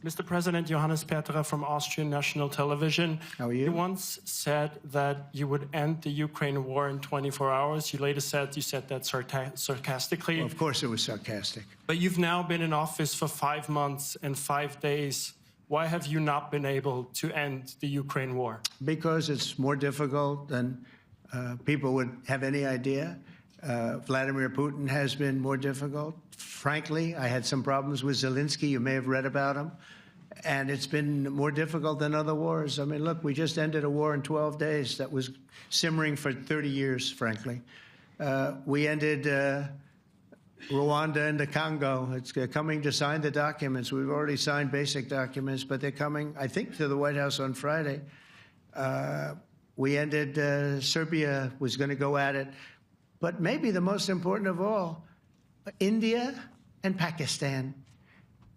Mr. President, Johannes Petra from Austrian National Television. How are you? You once said that you would end the Ukraine war in 24 hours. You later said that sarcastically. Well, of course it was sarcastic. But you've now been in office for 5 months and 5 days. Why have you not been able to end the Ukraine war? Because it's more difficult than people would have any idea. Vladimir Putin has been more difficult. Frankly, I had some problems with Zelensky. You may have read about him. And it's been more difficult than other wars. I mean, look, we just ended a war in 12 days that was simmering for 30 years, frankly. We ended Rwanda and the Congo. It's coming to sign the documents. We've already signed basic documents, but they're coming, I think, to the White House on Friday. We ended Serbia was going to go at it. But maybe the most important of all, India and Pakistan.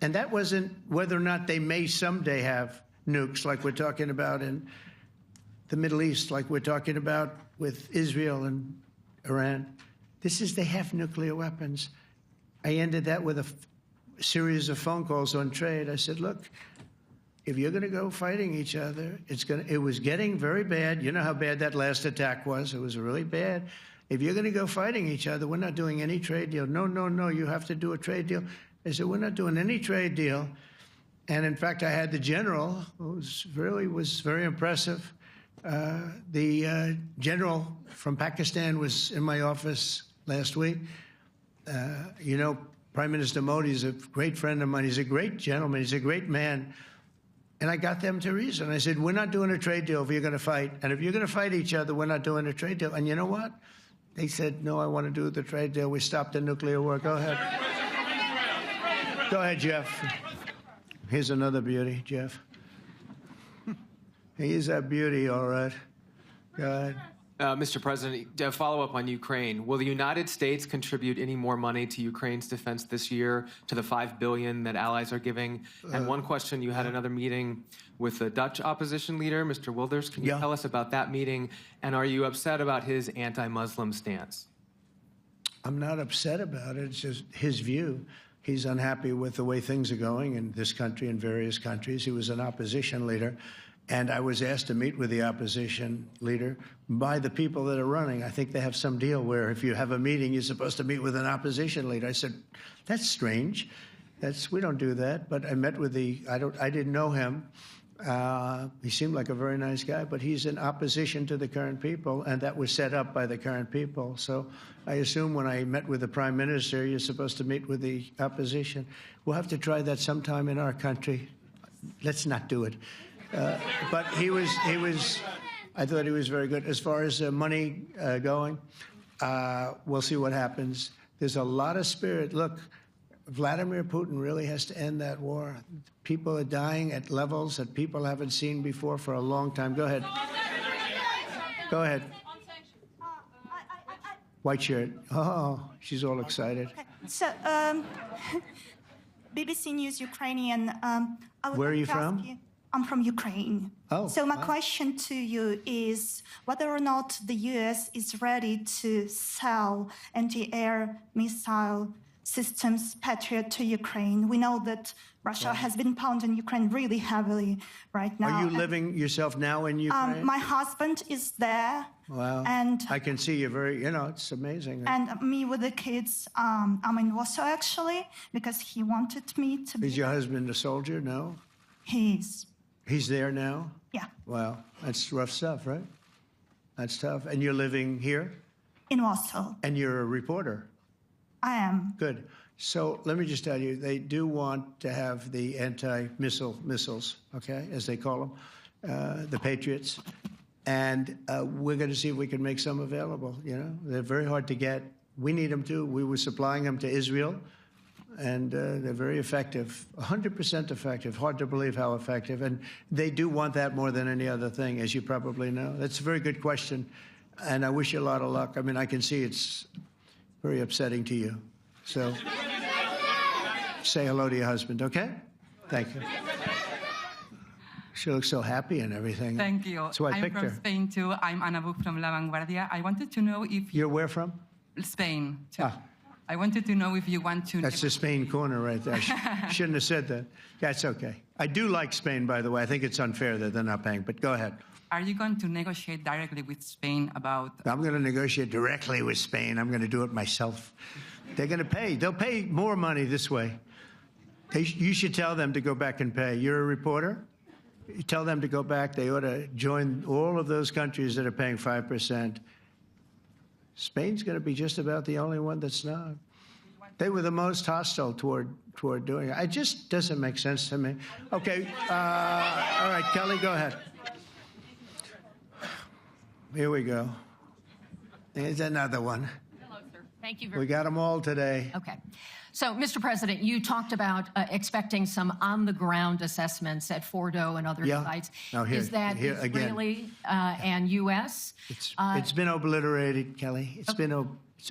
And that wasn't whether or not they may someday have nukes like we're talking about in the Middle East, like we're talking about with Israel and Iran. This is they have nuclear weapons. I ended that with a series of phone calls on trade. I said, look, if you're going to go fighting each other, it was getting very bad. You know how bad that last attack was. It was really bad. If you're going to go fighting each other, we're not doing any trade deal. No, you have to do a trade deal. I said, we're not doing any trade deal. And in fact, I had the general, who was very impressive. The general from Pakistan was in my office last week. You know, Prime Minister Modi is a great friend of mine. He's a great gentleman. He's a great man. And I got them to reason. I said, we're not doing a trade deal if you're going to fight. And if you're going to fight each other, we're not doing a trade deal. And you know what? They said, no, I want to do the trade deal. We stopped the nuclear war. Go ahead. Go ahead, Jeff. Here's another beauty, Jeff. He's a beauty, all right. Go ahead. Mr. President, to follow up on Ukraine, will the United States contribute any more money to Ukraine's defense this year to the $5 billion that allies are giving? And one question, you had another meeting with the Dutch opposition leader, Mr. Wilders. Can you tell us about that meeting? And are you upset about his anti-Muslim stance? I'm not upset about it. It's just his view. He's unhappy with the way things are going in this country and various countries. He was an opposition leader. And I was asked to meet with the opposition leader by the people that are running. I think they have some deal where if you have a meeting, you're supposed to meet with an opposition leader. I said, that's strange. We don't do that. But I met with I didn't know him. He seemed like a very nice guy, but he's in opposition to the current people, and that was set up by the current people. So I assume when I met with the Prime Minister, you're supposed to meet with the opposition. We'll have to try that sometime in our country. Let's not do it. But I thought he was very good. As far as money going, we'll see what happens. There's a lot of spirit. Look, Vladimir Putin really has to end that war. People are dying at levels that people haven't seen before for a long time. Go ahead. Go ahead. White shirt. Oh, she's all excited. Okay. So, BBC News Ukrainian. Where are you from? I'm from Ukraine. Oh, so my question to you is whether or not the U.S. is ready to sell anti-air missile systems, Patriot, to Ukraine. We know that Russia has been pounding Ukraine really heavily right now. Are you living yourself now in Ukraine? My husband is there. Wow. And I can see you it's amazing. And me with the kids, I'm in Warsaw, actually, because he wanted me to be. Is your husband a soldier? No? He is. He's there now? Yeah. Wow. That's rough stuff, right? That's tough. And you're living here? In Warsaw. And you're a reporter? I am. Good. So let me just tell you, they do want to have the missiles, okay, as they call them, the Patriots. And we're going to see if we can make some available, you know. They're very hard to get. We need them too. We were supplying them to Israel. And they're very effective, 100% effective. Hard to believe how effective. And they do want that more than any other thing, as you probably know. That's a very good question. And I wish you a lot of luck. I mean, I can see it's very upsetting to you. So say hello to your husband, okay? Thank you. She looks so happy and everything. Thank you. That's why I picked her. I'm from Spain, too. I'm Ana Buch from La Vanguardia. I wanted to know if... You're where from? Spain, too. I wanted to know if you want to... That's the Spain corner right there. I shouldn't have said that. That's okay. I do like Spain, by the way. I think it's unfair that they're not paying, but go ahead. Are you going to negotiate directly with Spain about... I'm going to negotiate directly with Spain. I'm going to do it myself. They're going to pay. They'll pay more money this way. You should tell them to go back and pay. You're a reporter? You tell them to go back. They ought to join all of those countries that are paying 5%. Spain's going to be just about the only one that's not. They were the most hostile toward doing it. It just doesn't make sense to me. Okay. All right, Kelly, go ahead. Here we go. There's another one. Hello, sir. Thank you very much. We got them all today. Okay. So, Mr. President, you talked about expecting some on-the-ground assessments at Fordo and other sites. Now here, is that here Israeli and U.S.? It's been obliterated, Kelly. It's been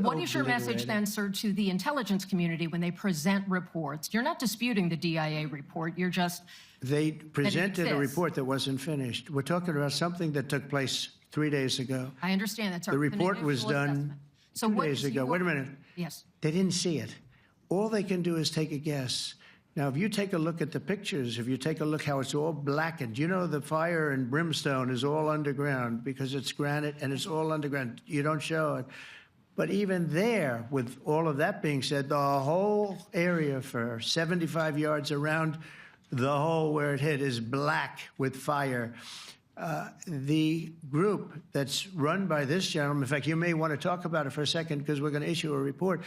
What is your message then, sir, to the intelligence community when they present reports? You're not disputing the DIA report. You're just... They presented a report that wasn't finished. We're talking about something that took place 3 days ago. I understand that, sir. The report was done 2 days ago. Wait a minute. Yes. They didn't see it. All they can do is take a guess. Now, if you take a look at the pictures, if you take a look how it's all blackened, you know the fire and brimstone is all underground because it's granite and it's all underground. You don't show it. But even there, with all of that being said, the whole area for 75 yards around the hole where it hit is black with fire. The group that's run by this gentleman, in fact, you may want to talk about it for a second because we're going to issue a report.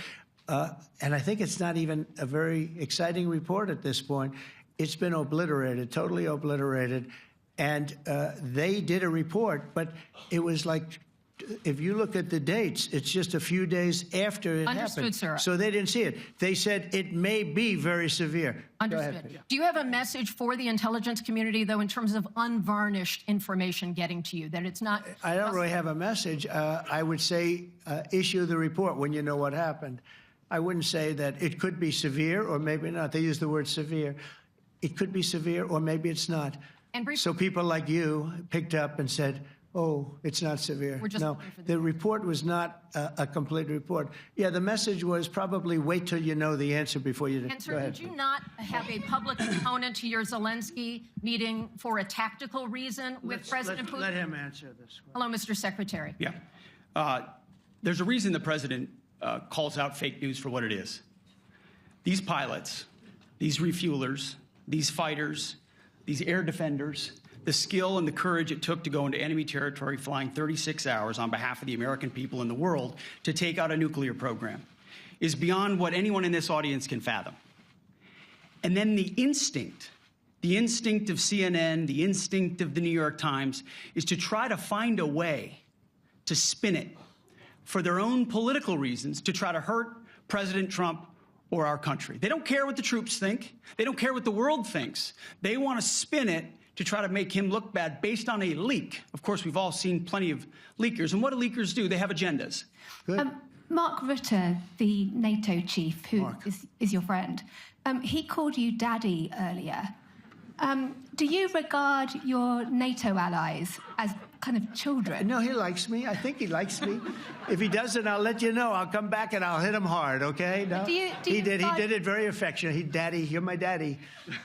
And I think it's not even a very exciting report at this point. It's been obliterated, totally obliterated. And they did a report, but it was like, if you look at the dates, it's just a few days after it happened. Sir. So they didn't see it. They said it may be very severe. Understood. Do you have a message for the intelligence community, though, in terms of unvarnished information getting to you, that it's not... I don't really have a message. I would say issue the report when you know what happened. I wouldn't say that it could be severe or maybe not. They use the word severe. It could be severe or maybe it's not. And so people like you picked up and said, oh, it's not severe. No, the report was not a complete report. Yeah, the message was probably wait till you know the answer before you... And, sir, did you not have a public component to your Zelensky meeting for a tactical reason with President Putin? Let him answer this one. Hello, Mr. Secretary. Yeah. There's a reason the president calls out fake news for what it is. These pilots, these refuelers, these fighters, these air defenders, the skill and the courage it took to go into enemy territory flying 36 hours on behalf of the American people and the world to take out a nuclear program is beyond what anyone in this audience can fathom. And then the instinct of CNN, the instinct of the New York Times, is to try to find a way to spin it for their own political reasons, to try to hurt President Trump or our country. They don't care what the troops think. They don't care what the world thinks. They want to spin it to try to make him look bad based on a leak. Of course, we've all seen plenty of leakers. And what do leakers do? They have agendas. Mark Rutte, the NATO chief, who is your friend, he called you daddy earlier. Do you regard your NATO allies as kind of children? No, he likes me. I think he likes me. If he doesn't, I'll let you know. I'll come back and I'll hit him hard, okay? No? He did it very affectionate. Daddy, you're my daddy.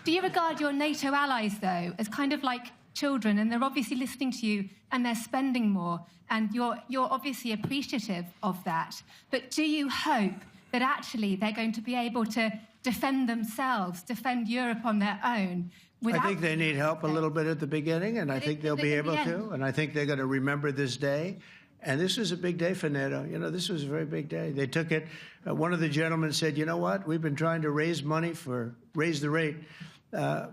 Do you regard your NATO allies, though, as kind of like children? And they're obviously listening to you and they're spending more. And you're obviously appreciative of that. But do you hope that actually they're going to be able to defend themselves, defend Europe on their own? I think they need help a little bit at the beginning, and I think they'll be able to. And I think they're going to remember this day. And this was a big day for NATO. You know, this was a very big day. They took it. One of the gentlemen said, you know what? We've been trying to raise money raise the rate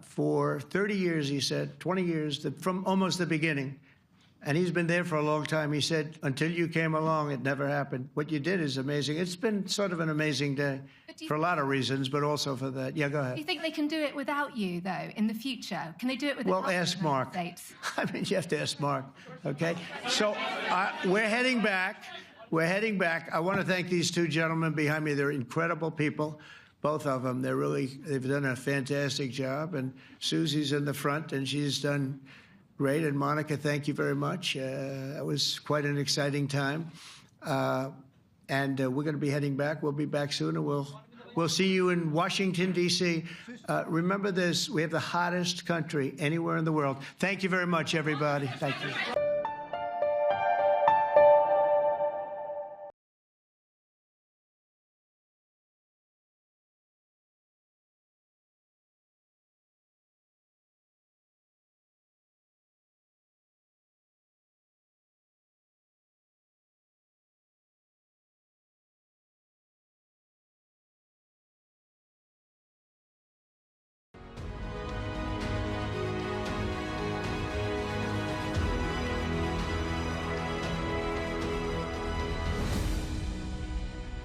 for 30 years, he said, 20 years, from almost the beginning. And he's been there for a long time. He said, until you came along, it never happened. What you did is amazing. It's been sort of an amazing day for a lot of reasons, but also for that. Yeah, go ahead. Do you think they can do it without you, though, in the future? Can they do it without Well, ask Mark. States? I mean, you have to ask Mark, okay? So we're heading back. We're heading back. I want to thank these two gentlemen behind me. They're incredible people, both of them. They've done a fantastic job. And Susie's in the front, and she's done great. And Monica, thank you very much. It was quite an exciting time. and we're going to be heading back. We'll be back soon, and we'll see you in Washington, D.C. Remember this, we have the hottest country anywhere in the world. Thank you very much, everybody. Thank you.